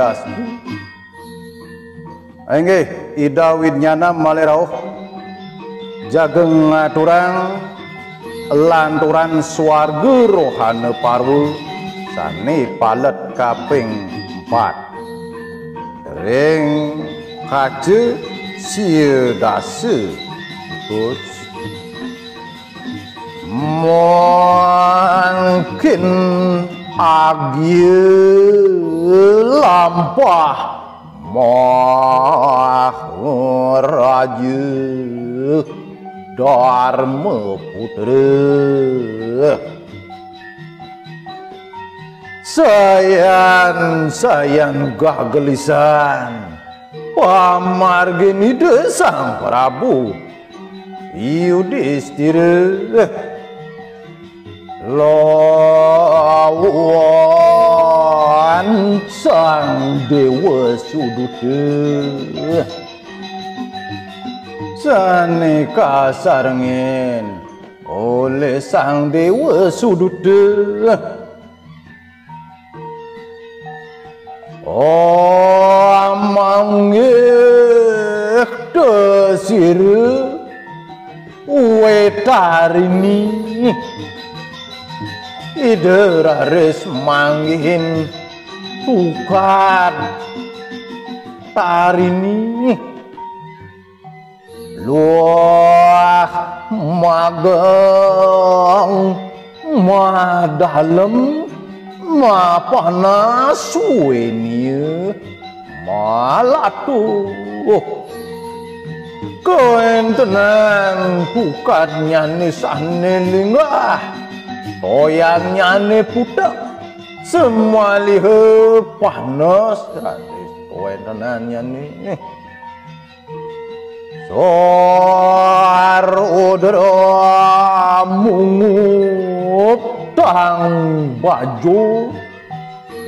das. Enggih, ida widnyana malerauh jageng ngaturang lanturan swarga rohana parwa sane palet kaping 4 ring kace sia dase terus mungkin agye lampah Maharaja Dharma Putra sayang gagelisan pamargini Sang Prabu Yudhistira lawan Sang Dewa Suduta sane kasarengin oleh Sang Dewa Suduta manggih desir wetarini ideraris manggihin tukat tarini luah magang madalem ma panas suwenya malatu koentenan pukatnya ni sane linggah toyannya ni putak semua lihe panas koentenannya ni saudara mungup tang baju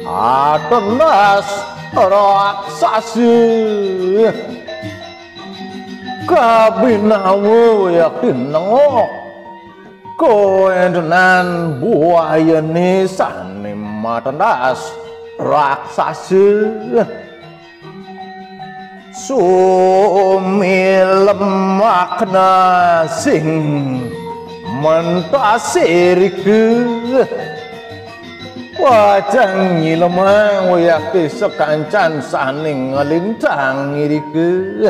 atenas raksasa kabinawa yakin nengok koentenan buaya ni sane matenas raksasa sumilem makna sing mentasirike wajang nyilemang wayakti sekancan saning ngelintang irike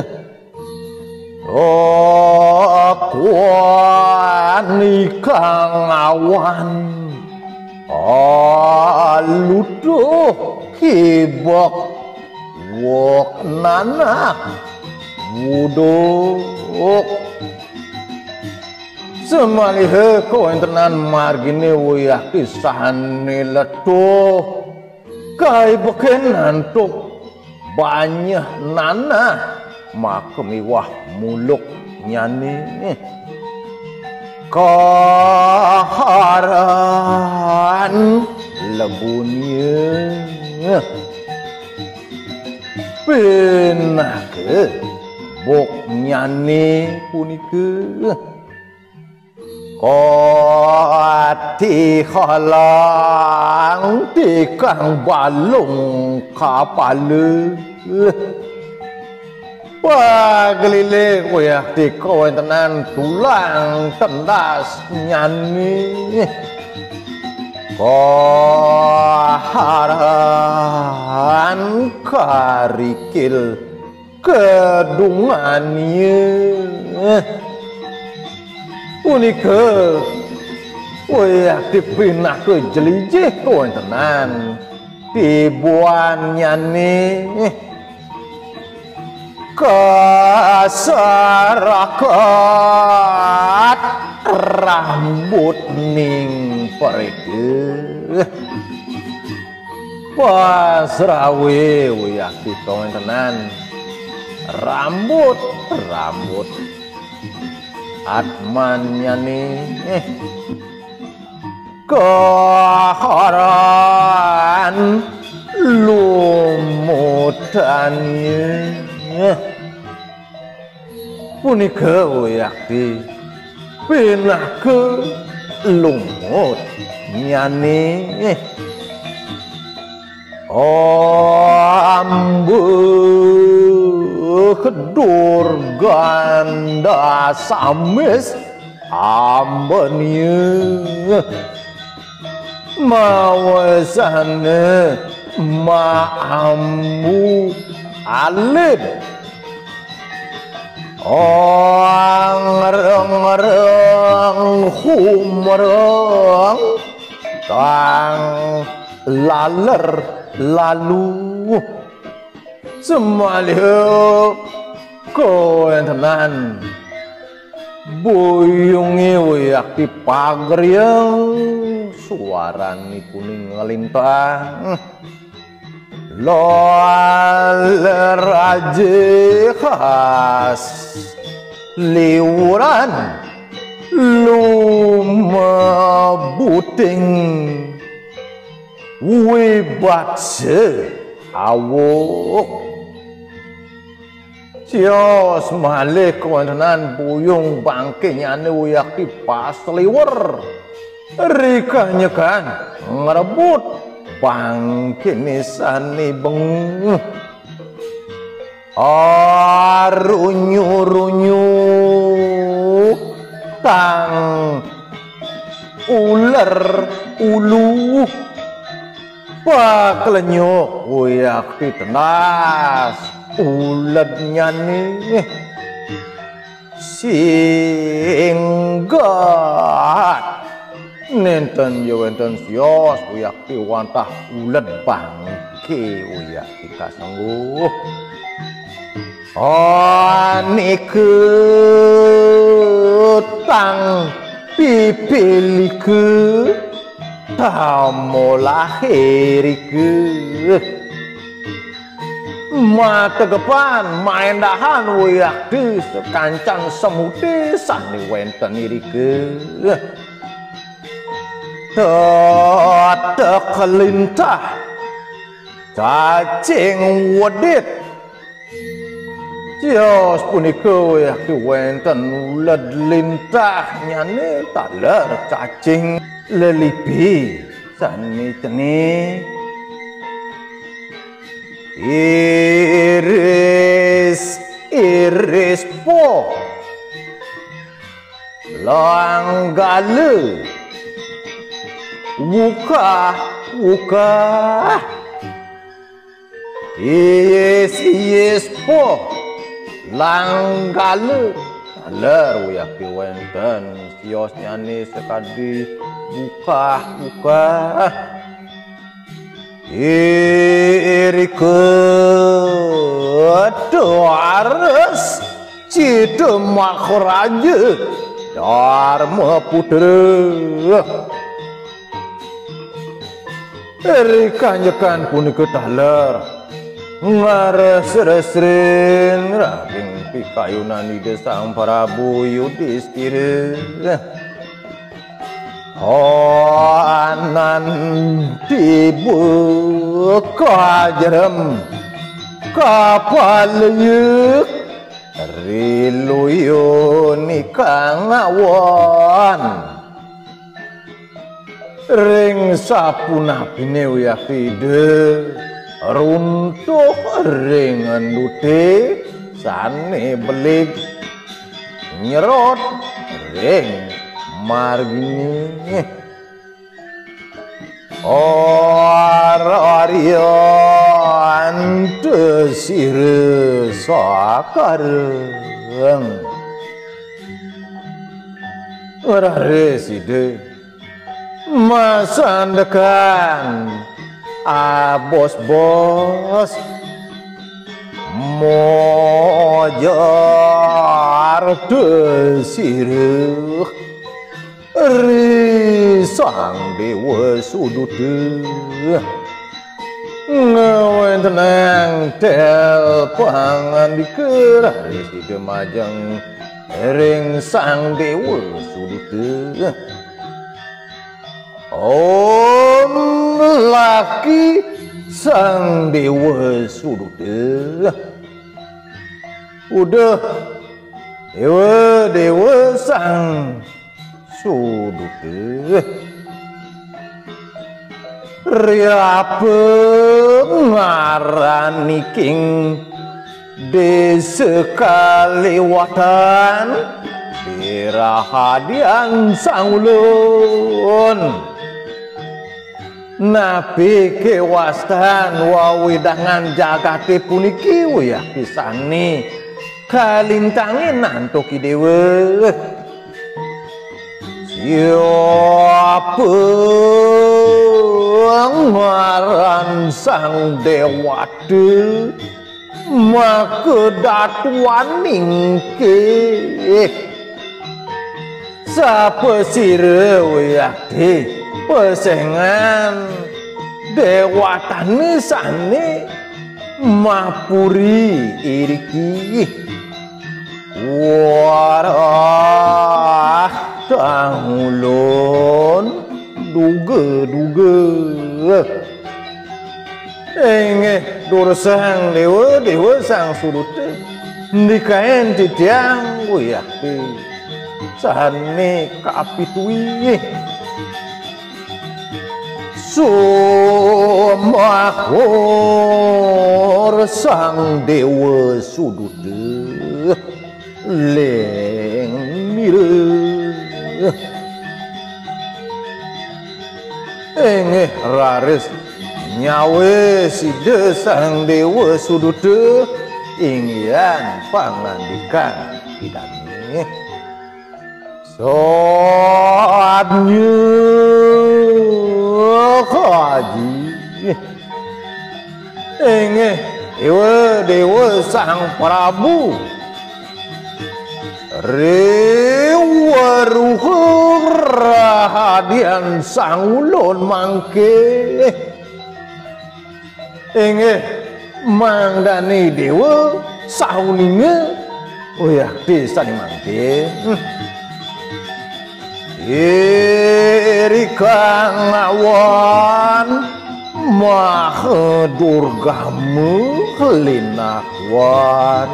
kuan ikang awan aluduh kibok wok nanak wuduk semalihe koentenan margine wayah kisahane letuh kai beken nantuk banyak nanah makemiwah muluk nyane kaharan lebunya penah ke bok nyane punika koti halang tikang balung kapale pagelile koyah tiko tenan tulang tendas nyani kaharan karikil kedungannya punika wayah dipinah ke jelijih koentenan dibuan nyane kasarakat rambut ning perede pasrawe wayah koentenan rambut atmannya nih kaharan lumutannya punika yakti pinah ke lumut nyane ambu kedur ganda samis ambenya mawasane ma'amu alib orang humrang tang laler lalu semalih koentenan buyungi wayak di pager yang suarani kuning ngelintang laler aja khas liuran lumabuting wibatse awok sios malih kawantenan buyung bangke nyane uyak di pas liwer rikanya kan ngerebut bangke nisani beng runyu tang ular ulu paklenyo uyak di tenas ulatnya nih singgat nenten wenten sios uyak di wantah ulat bangke uyak di kasangguh nike tang pipilike tamolahirike mata depan main dahan wayak di sekancang semuti sani wenten irike tak kelintah cacing wadit sios punika wayak di wenten ulat lintah nyane taler cacing lelipi sani ceni iris po langgale wuka yes po langgale taler uyak di wenten sios nyane sekadi buka irike doares cidemak raja dharma putra rikanyekan punika taler ngares-resrin raging pikayunan ide sang Prabu Yudhistira anan dibuka jerem kapal yuk riluyun ikang awan ring sapunapine uyak ide runtuh ring endute sane belik nyerot ring margini orion desire sakareng ora reside masandekan bos mojar desire risang dewa sudut ngawen tenang tel pangan dikerah di gemajang ring sang dewa sudut laki sang dewa sudut udah dewa sang sudut riape ngarani king desa Kaliwatan dirahadian sang ulun nabi kewastan wawidangan jagate puniki wiyah pisani kalintangin nantoki dewe siapa ngaran sang dewade makedatuaning ke sapa sire wiyah pesengan dewatane sane mapuri iriki warah tangulun duga engeh dorsang dewa sang sudute ndikaen titiang wiyah sane kapituwi sumakor sang dewa sudute leng mire engeh raris nyawe si sang dewa sudute ingyan pangandikan idane soadnya kaji engeh dewa sang Prabu rewaruh rahadian sang ulun mangke engeh mangdani dewa sauninge wiyah desane mangke irikang awan mahedurgamu linakwan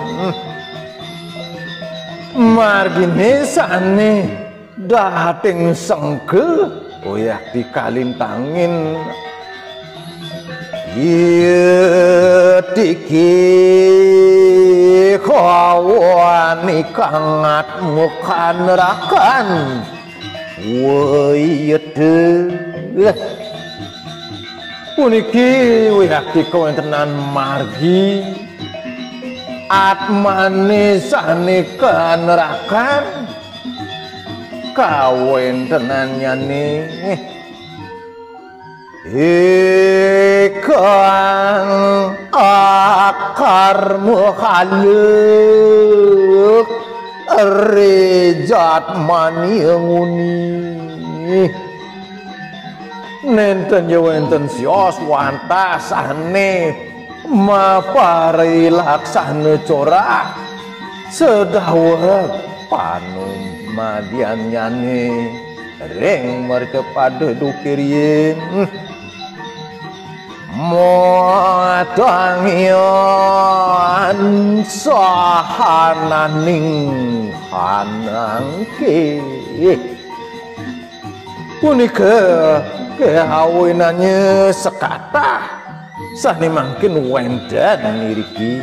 margine sane dating sengke wiyah dikalintangin tiki kawani kangat mukan rakan wiyete puniki wiyah kawontenan margi atmane sane kanerakan kawontenan nyane ikang akar mukhaluk rejat manienguni nenten wenten sios wantasane mapari laksana corak sedawet panum madian nyane ring mertepade dukirien motangian sahananing hanangke punika kehawinannya sekatah sani mangkin wendan niriki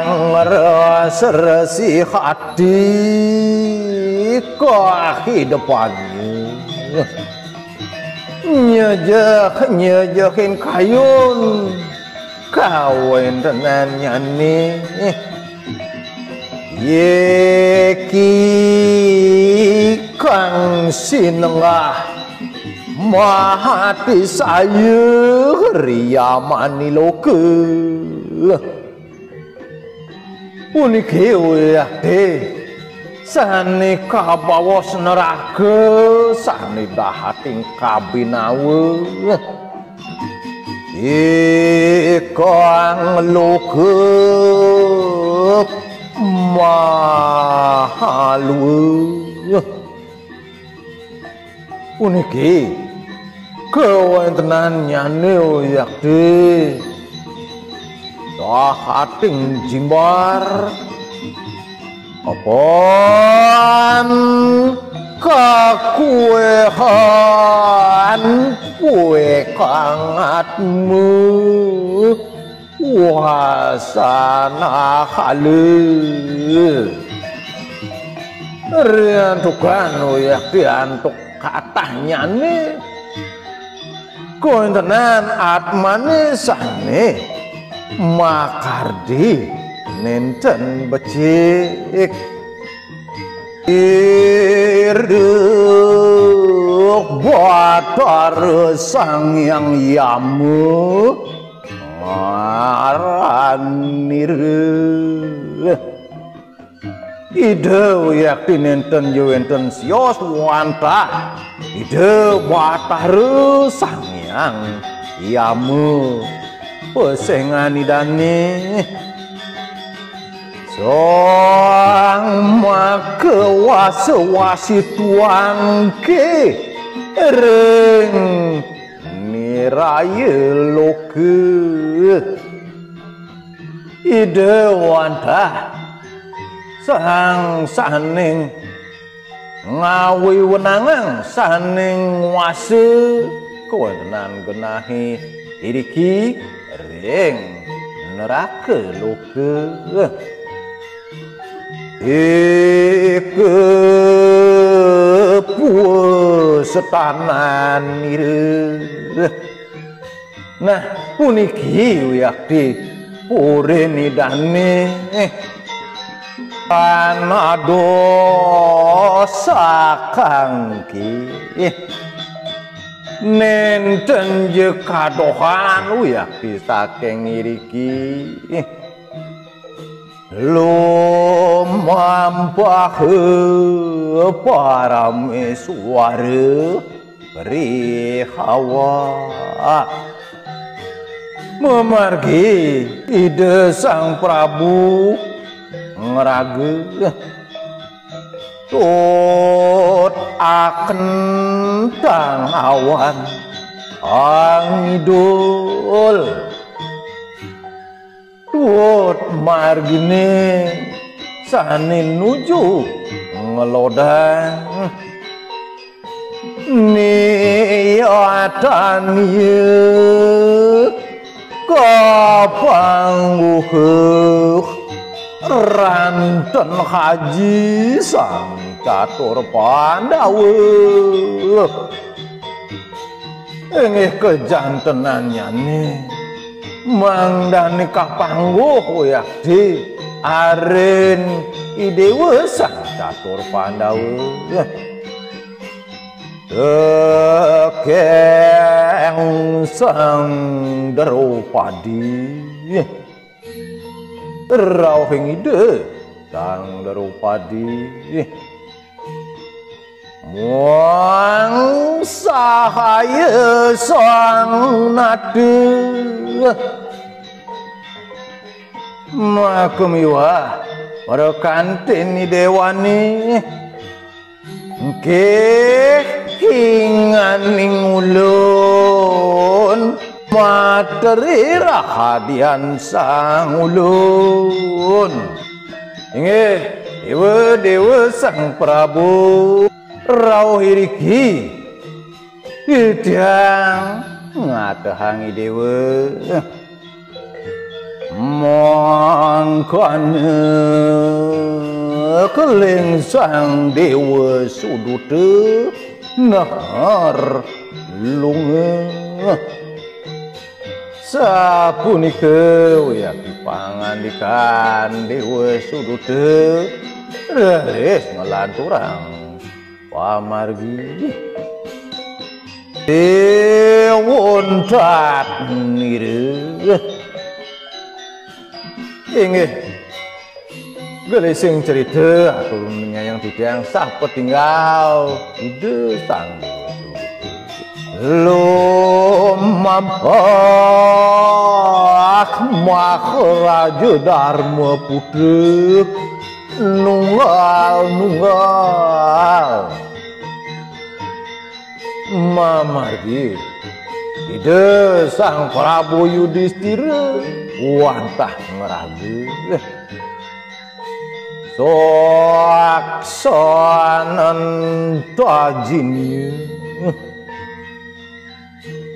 ngeresi hati kehidupannya nyejekin kayun kawin dengan nyani yeki kang sinengah mahati saya riyamani loke puniki wiyah sane kabawas neraka sane dahating kabinawe ikang loke mahaluwe puniki kawontenan nyane yakti dahating jimbar Apaan kakuehan kue kangatmu wasana halu riantukan uyak diantuk katanya nih kointenan atmane sane makardi nenten becik iruk batar sang yang yamu ngaranir ide yakin nenten enten sios wanta ide batar sang yang yamu pesengani dani soang makewase-wasi tuang ke ring niraya loke ide wanta sang saning ngawi wenangan saning wase kawenan genahi iriki ring neraka loke puasetanan ire nah puniki yakti pureni dane anado sakangki nenten je kadohan yakti saking iriki lumampah parameswara beri hawa memargi ide sang Prabu ngerage tut akan tang awan angidul tut margine sane nuju ngelodang niatan ye kapangguh ranten haji sang catur Pandawa engeh kejantenannya nih mangdani kapangguh yakti aren idewa sang catur Pandawa tekeng sang Darupadi rauhing ide sang Darupadi muang sahaya sang nade makemiwa para kantin dewani nggih hinganing ulun materi rahadian sang ulun inggih dewa sang Prabu rawuh iriki idang ngatahangi dewa mangkana keling sang dewa sudute nahar lunga sapunika yakti pangandikan dewa sudute reres ngelanturang pamargi dewontat nire inggih gelesing cerita aturnya yang tidang sah petinggal ide sang lumampah Maharaja Dharma Putra nunggal mamargi ide sang Prabu Yudhistira wantah ngeragu Saksanan tajinnya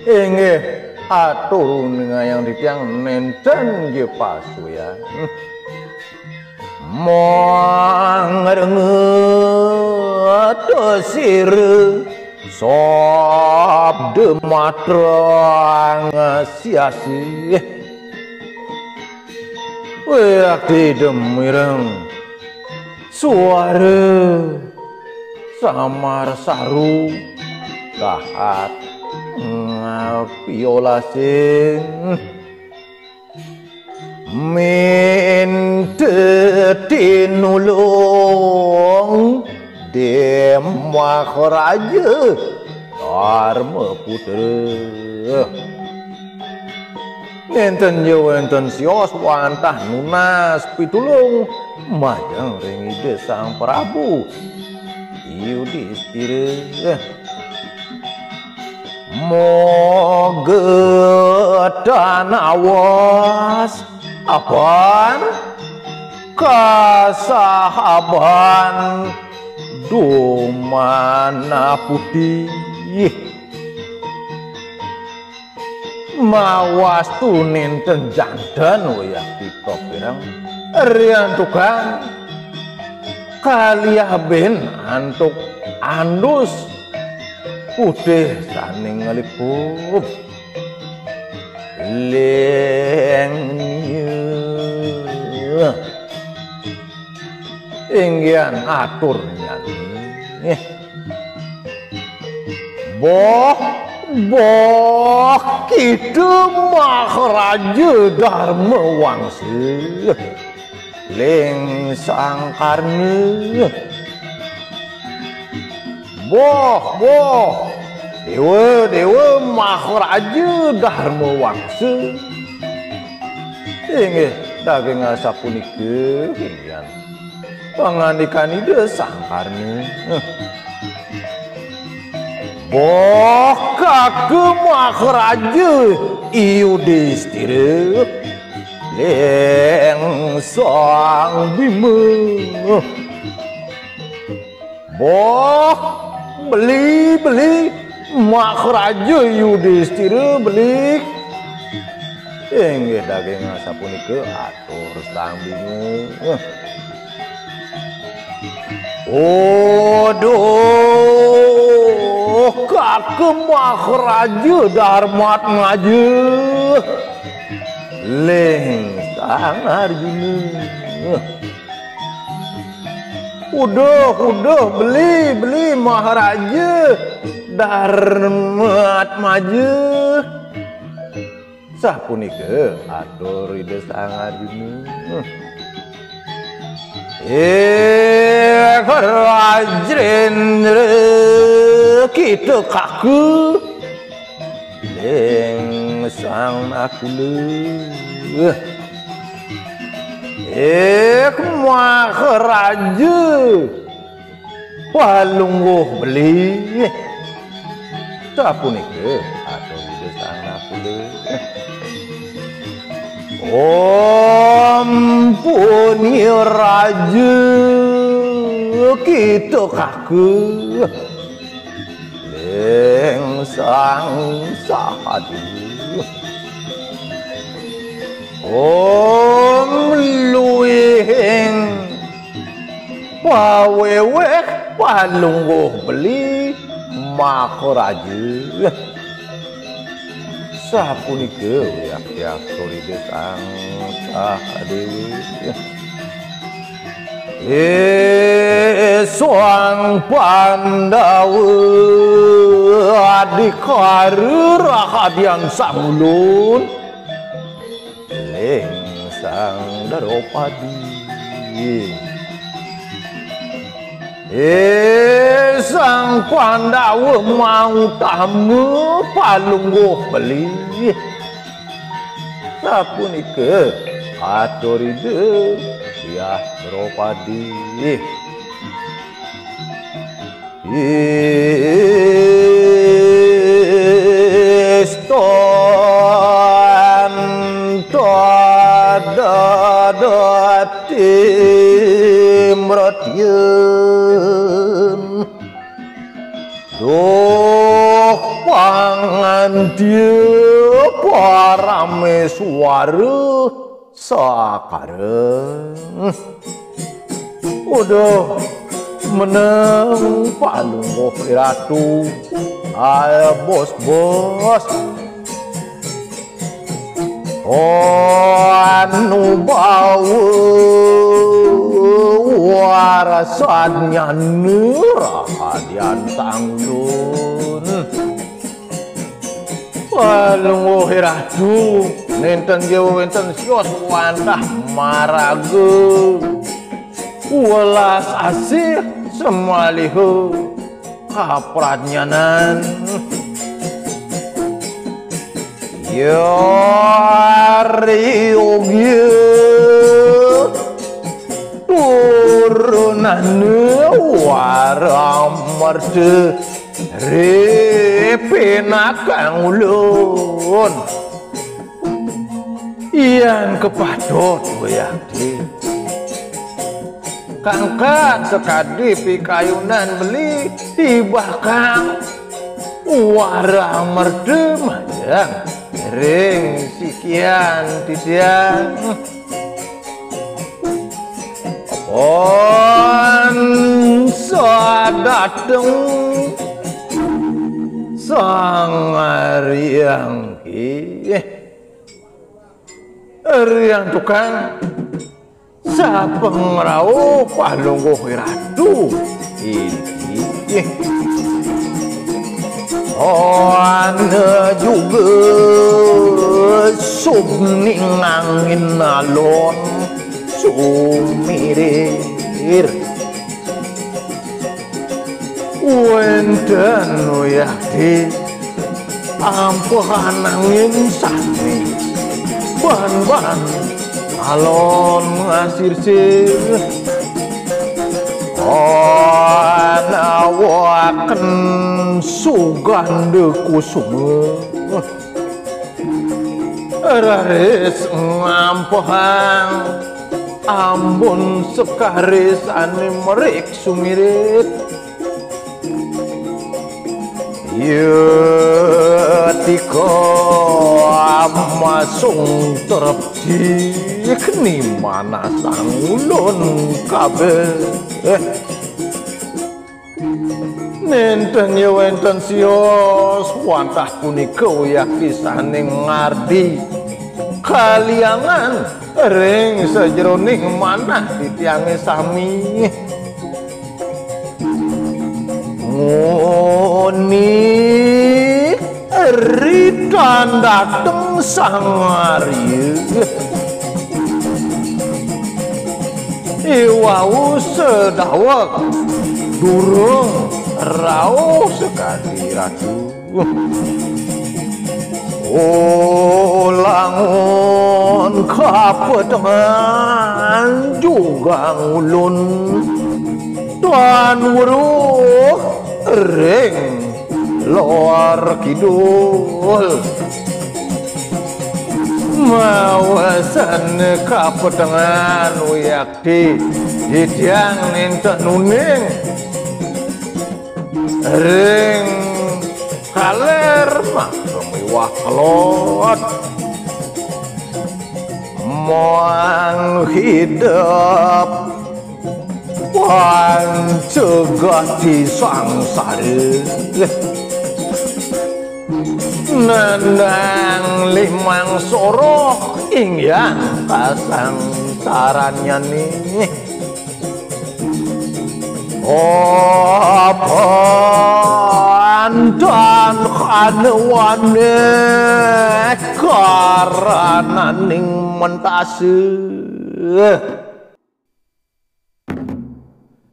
inggih atur ngayang ditiyang nenten nggih pasuyan mangrengedosir sabda matrang siasi waktu demireng suara samar saru kahat ngapiolasin minta tinulung demak raja Dharma Putra enten yo enten sios wantah nunas pitulung majang ring Sang Prabu Yudhistira moga tanawas apan kasahaban dumana putih mawas tunin tenjandan wayak kita pirang rian tukang kaliah ben antuk andus putih saning ngelipuk lengnya inggian atur nyanyi boh kitu maharaja Dharma Wangsa ling sangkarnya boh dewa maharaja Dharma Wangsa inggih daging sapunika inggian pangandikan ide sangkarnya boh kagem maharaja Yudhistira leng sang Bima boh beli maharaja Yudhistira beli inggih daging sapunika atur sang Bima odoh kagem maharaja Darmat ngaja leng sang Arjuna udah beli maharaja Darmat maju sapunika atur ide sang Arjuna Rajendra kita kaku leng sang Nakula maharaja palungguh beli sapunika atur ide sang Nakula ampuni raja kita kaku leng sang Sahadu luwing paweweh palungguh beli maharaja sapunika yak ide sang Sahadewi sang Pandawa adikara rahadian samulun leng sang Daropadi sang Pandawa mau tamu palungguh beli sapunika atur ide ya Daropadi iston tada dadi mradyan duh pangandya parameswara sakareng udah meneng palungguh ratu ayo bos anu bawa warasannya nerahadian tangdun palungguh ratu nenten jawa nenten sios wantah maraga welas asih semalihu kapradnyanan yari ogye turunane waramerde repenakang ulun yang kepadot wayakti kangkat sekadi pikayunan beli tibah kang waramerde majang ring sikian titian on sadateng sang ariang riang tukang sapengrau palungguh ratu ini ana juga subning angin alon sumirir wenten yakti ampuhan angin sami ban alon ngasir-sir ana waken sugande kusuma raris ngampuhan ambon sekaris ane merik sumirit tika amasung terpdi keni mana sang ulun kabeh nenten ya wenten sios wantah punika yakti saning ngardi kaliangan ring sajroning manah titiange sami ngoni ritan dateng sang arya iwau sedawak durung rauh sekali ratu langun kapedengan juga ngulun tuan wuruh ring luar kidul mawasan kapedengan yakti hidang nenten nuning ring kaler mak mewah kelot moang hidup pancegah di sangsara nendang limang soroh ingyan kasangsarannya nih dan kanewane karana ning mentase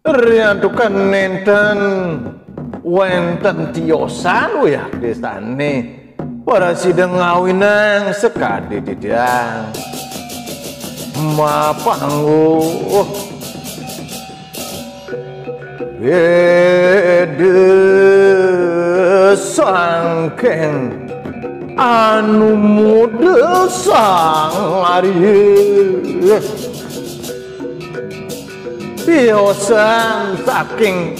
riantukan nenten wenten tiosan ya desane para sidang ngawinang sekade didang mapangguh bede sangkeng anu muda sang ari Piosan saking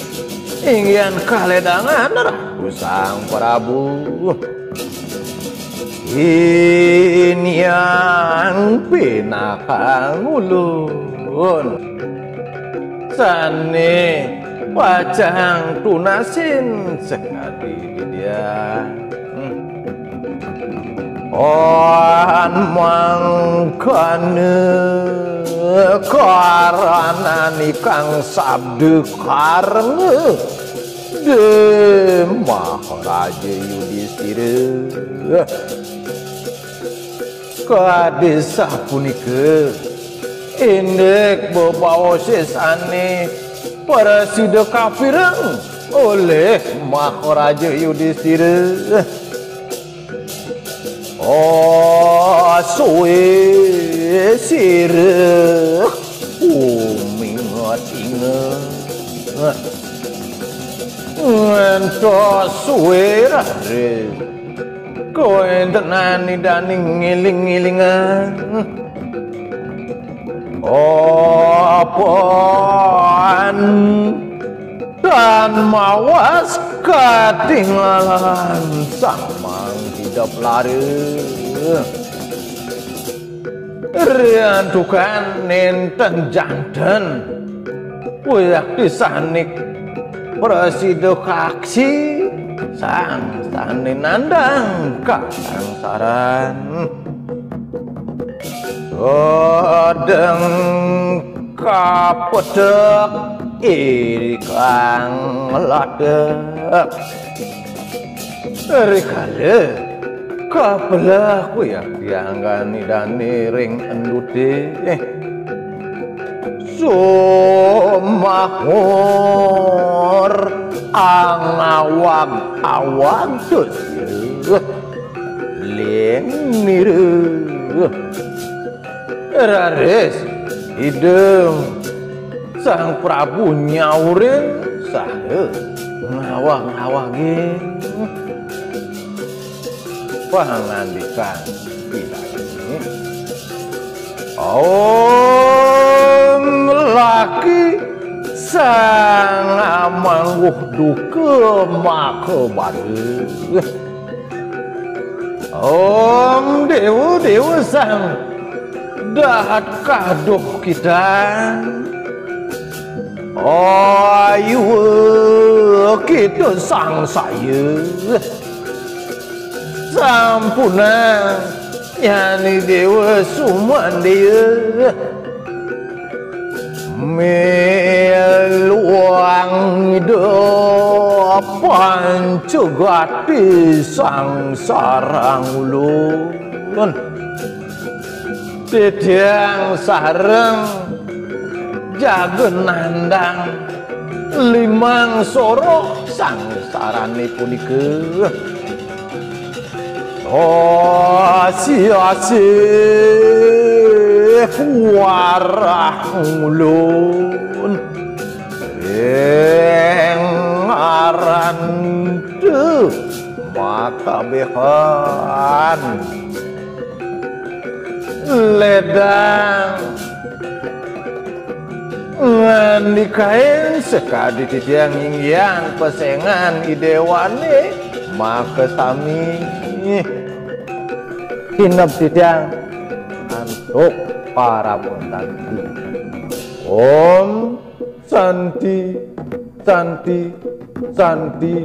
ingin kaledangan Ratu Sang Prabu Inyang pinakang ulun sane wajang tunasin sekali dia on mangkane karanani kang sabde kareng de Maharaja Yudhistira kadesa punika indek bebawa sesane Presida kafireng oleh Maharaja Yudhistira suwe sireh ingat ngantos suwe rare kowe tenani daning ngiling-ngilingan apaan dan mawas ketinggalan samang hidup lari riantukan nenten janten wiyak disanik Presida kaksi sang sane nandang kasangsaran Odeng kapedek ikang ladek rikale kabelah kuyak dianggani dani ring endude sumahur angawag-awag dosir ling niru raris hidung Sang Prabu nyaurin sahe ngawang-ngawangin pangandikan ini laki sang amangguh duke makebade dewa sang dahat kaduh kita ayu kita sang saya sampuna yani dewa suman dia meluang depan cegati sang sarang ulun Tidiang sareng jaga nandang limang soroh sang sarane punika sia-sia warah ulun ngaran teu makabehan ledang nganikain sekadi titiang inggian pesengan idewane maka sami hinap titiang untuk para pentanti Om Santi Santi Santi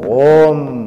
Om